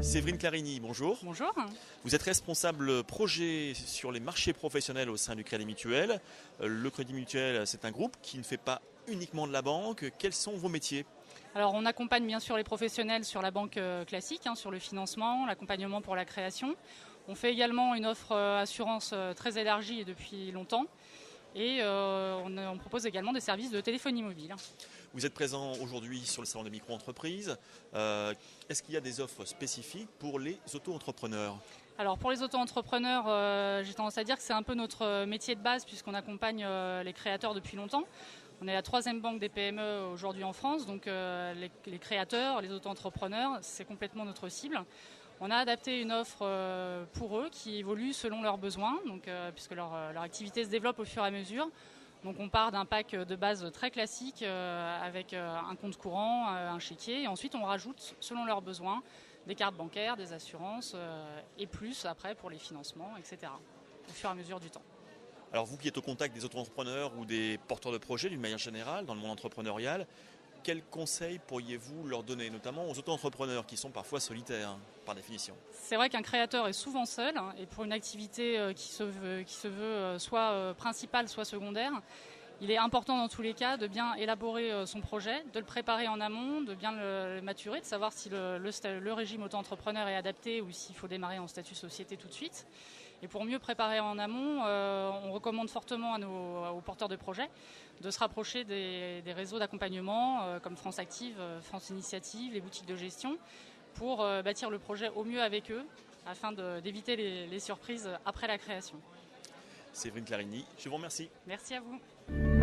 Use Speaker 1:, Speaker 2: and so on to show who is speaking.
Speaker 1: Séverine Clarini, bonjour.
Speaker 2: Bonjour.
Speaker 1: Vous êtes responsable projet sur les marchés professionnels au sein du Crédit Mutuel. Le Crédit Mutuel, c'est un groupe qui ne fait pas uniquement de la banque. Quels sont vos métiers ?
Speaker 2: Alors on accompagne bien sûr les professionnels sur la banque classique, sur le financement, l'accompagnement pour la création. On fait également une offre assurance très élargie et depuis longtemps. Et on propose également des services de téléphonie mobile.
Speaker 1: Vous êtes présent aujourd'hui sur le salon des micro-entreprises. Est-ce qu'il y a des offres spécifiques pour les auto-entrepreneurs ?
Speaker 2: Alors pour les auto-entrepreneurs, j'ai tendance à dire que c'est un peu notre métier de base puisqu'on accompagne les créateurs depuis longtemps. On est la 3e banque des PME aujourd'hui en France, donc les créateurs, les auto-entrepreneurs, c'est complètement notre cible. On a adapté une offre pour eux qui évolue selon leurs besoins, donc, puisque leur activité se développe au fur et à mesure. Donc on part d'un pack de base très classique avec un compte courant, un chéquier, et ensuite on rajoute selon leurs besoins des cartes bancaires, des assurances et plus après pour les financements, etc. au fur et à mesure du temps.
Speaker 1: Alors vous qui êtes au contact des auto-entrepreneurs ou des porteurs de projets d'une manière générale dans le monde entrepreneurial, quels conseils pourriez-vous leur donner, notamment aux auto-entrepreneurs qui sont parfois solitaires, par définition ?
Speaker 2: C'est vrai qu'un créateur est souvent seul et pour une activité qui se veut soit principale, soit secondaire, il est important dans tous les cas de bien élaborer son projet, de le préparer en amont, de bien le maturer, de savoir si le régime auto-entrepreneur est adapté ou s'il faut démarrer en statut société tout de suite. Et pour mieux préparer en amont, on recommande fortement aux porteurs de projets de se rapprocher des réseaux d'accompagnement comme France Active, France Initiative, les boutiques de gestion, pour bâtir le projet au mieux avec eux, afin d'éviter les surprises après la création.
Speaker 1: Séverine Clarini, je vous remercie.
Speaker 2: Merci à vous.